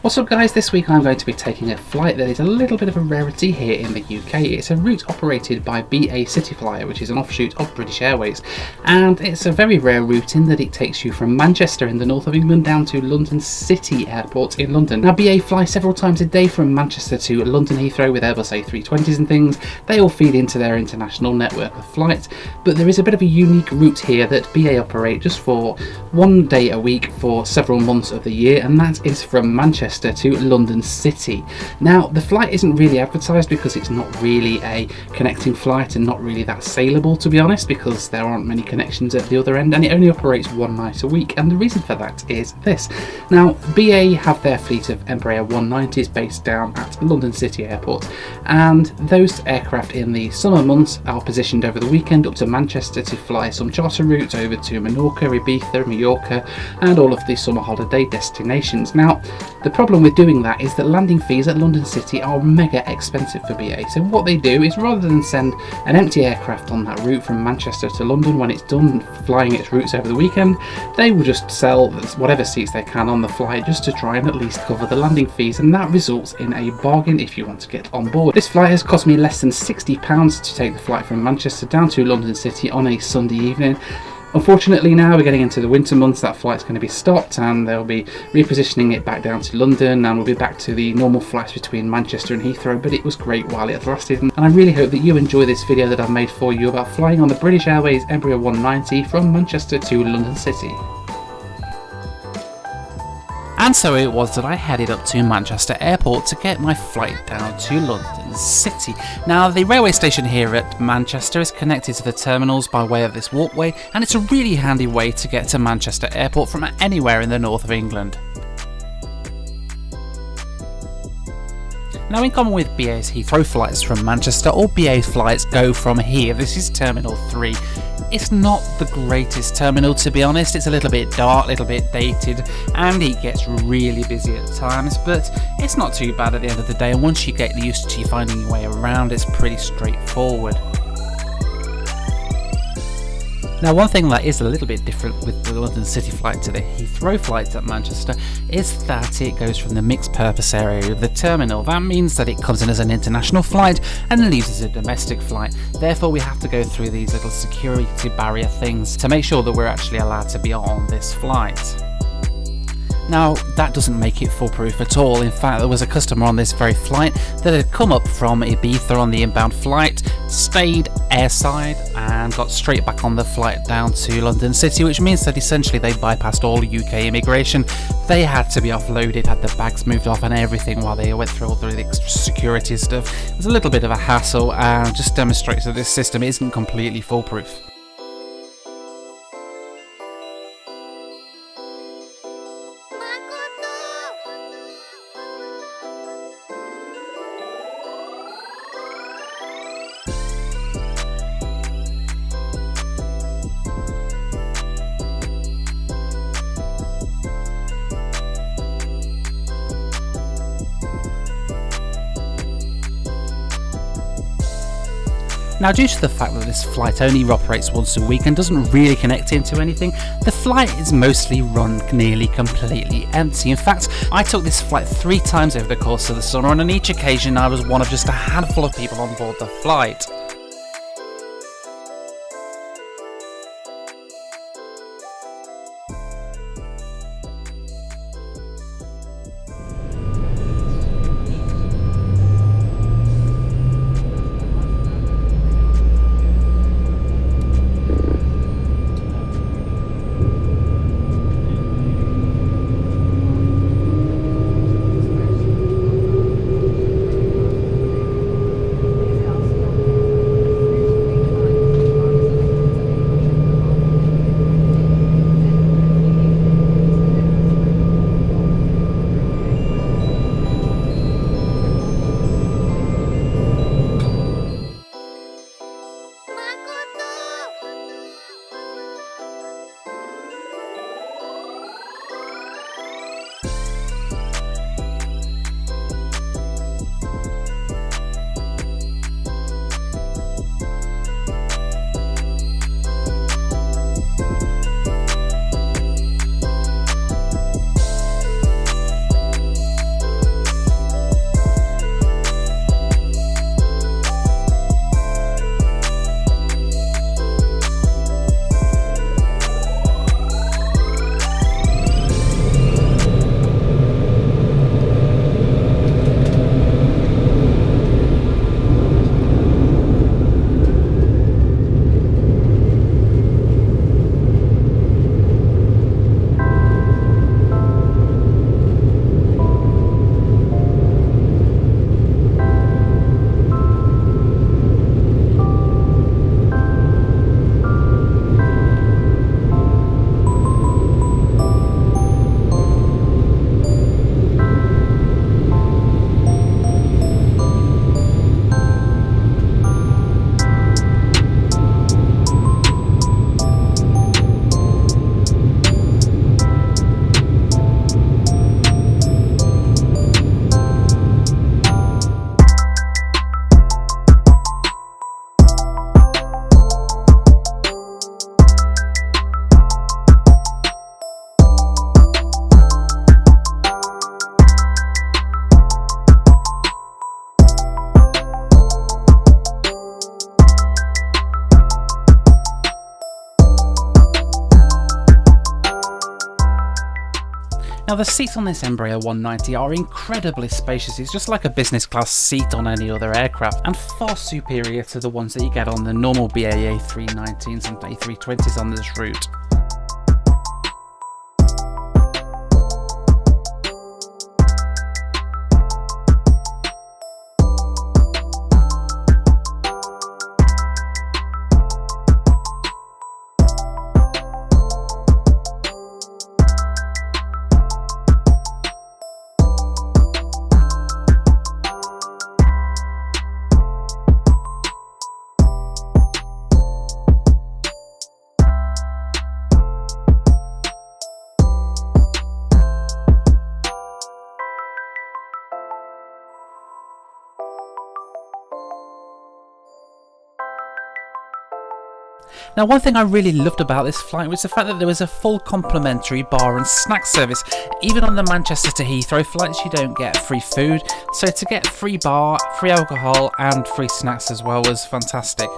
What's up guys, this week I'm going to be taking a flight that is a little bit of a rarity here in the UK. It's a route operated by BA Cityflyer, which is an offshoot of British Airways, and it's a very rare route in that it takes you from Manchester in the north of England down to London City Airport in London. Now BA fly several times a day from Manchester to London Heathrow with Airbus A320s and things. They all feed into their international network of flights, but there is a bit of a unique route here that BA operate just for one day a week for several months of the year, and that is from Manchester to London City. Now the flight isn't really advertised because it's not really a connecting flight and not really that saleable, to be honest, because there aren't many connections at the other end, and it only operates one night a week. And the reason for that is this. Now BA have their fleet of Embraer 190s based down at London City Airport, and those aircraft in the summer months are positioned over the weekend up to Manchester to fly some charter routes over to Menorca, Ibiza, Mallorca and all of the summer holiday destinations. Now the problem with doing that is that landing fees at London City are mega expensive for BA. So what they do is, rather than send an empty aircraft on that route from Manchester to London when it's done flying its routes over the weekend, they will just sell whatever seats they can on the flight just to try and at least cover the landing fees, and that results in a bargain if you want to get on board. This flight has cost me less than £60 to take the flight from Manchester down to London City on a Sunday evening. Unfortunately, now we're getting into the winter months, that flight's going to be stopped and they'll be repositioning it back down to London, and we'll be back to the normal flights between Manchester and Heathrow. But it was great while it lasted, and I really hope that you enjoy this video that I've made for you about flying on the British Airways Embraer 190 from Manchester to London City. And so it was that I headed up to Manchester Airport to get my flight down to London City. Now the railway station here at Manchester is connected to the terminals by way of this walkway, and it's a really handy way to get to Manchester Airport from anywhere in the north of England. Now, in common with BA's Heathrow flights from Manchester, all BA flights go from here. This is Terminal 3. It's not the greatest terminal, to be honest. It's a little bit dark, a little bit dated, and it gets really busy at times, but it's not too bad at the end of the day, and once you get used to finding your way around, it's pretty straightforward. Now, one thing that is a little bit different with the London City flight to the Heathrow flight at Manchester is that it goes from the mixed purpose area of the terminal. That means that it comes in as an international flight and leaves as a domestic flight. Therefore, we have to go through these little security barrier things to make sure that we're actually allowed to be on this flight. Now, that doesn't make it foolproof at all. In fact, there was a customer on this very flight that had come up from Ibiza on the inbound flight, stayed airside and got straight back on the flight down to London City, which means that essentially they bypassed all UK immigration. They had to be offloaded, had the bags moved off and everything while they went through all the extra security stuff. It was a little bit of a hassle and just demonstrates that this system isn't completely foolproof. Now, due to the fact that this flight only operates once a week and doesn't really connect into anything, the flight is mostly run nearly completely empty. In fact, I took this flight 3 times over the course of the summer, and on each occasion I was one of just a handful of people on board the flight. Now the seats on this Embraer 190 are incredibly spacious. It's just like a business class seat on any other aircraft, and far superior to the ones that you get on the normal BA A319s and A320s on this route. Now, one thing I really loved about this flight was the fact that there was a full complimentary bar and snack service. Even on the Manchester to Heathrow flights, you don't get free food, so to get free bar, free alcohol and free snacks as well was fantastic.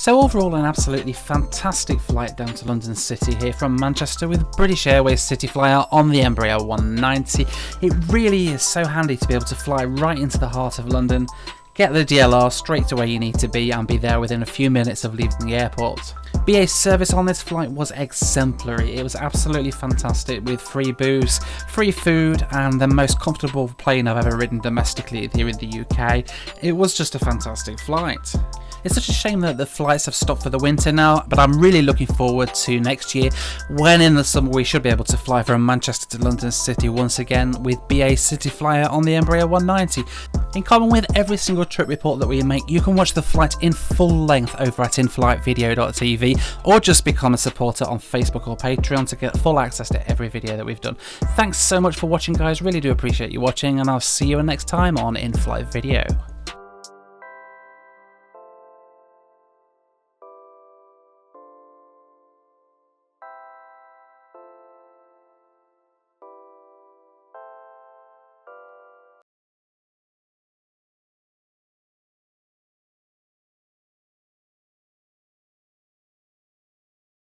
So overall, an absolutely fantastic flight down to London City here from Manchester with British Airways City Flyer on the Embraer 190. It really is so handy to be able to fly right into the heart of London, get the DLR straight to where you need to be and be there within a few minutes of leaving the airport. BA's service on this flight was exemplary. It was absolutely fantastic with free booze, free food and the most comfortable plane I've ever ridden domestically here in the UK. It was just a fantastic flight. It's such a shame that the flights have stopped for the winter now, but I'm really looking forward to next year when in the summer we should be able to fly from Manchester to London City once again with BA City Flyer on the Embraer 190. In common with every single trip report that we make, you can watch the flight in full length over at inflightvideo.tv or just become a supporter on Facebook or Patreon to get full access to every video that we've done. Thanks so much for watching guys, really do appreciate you watching and I'll see you next time on In-Flight Video.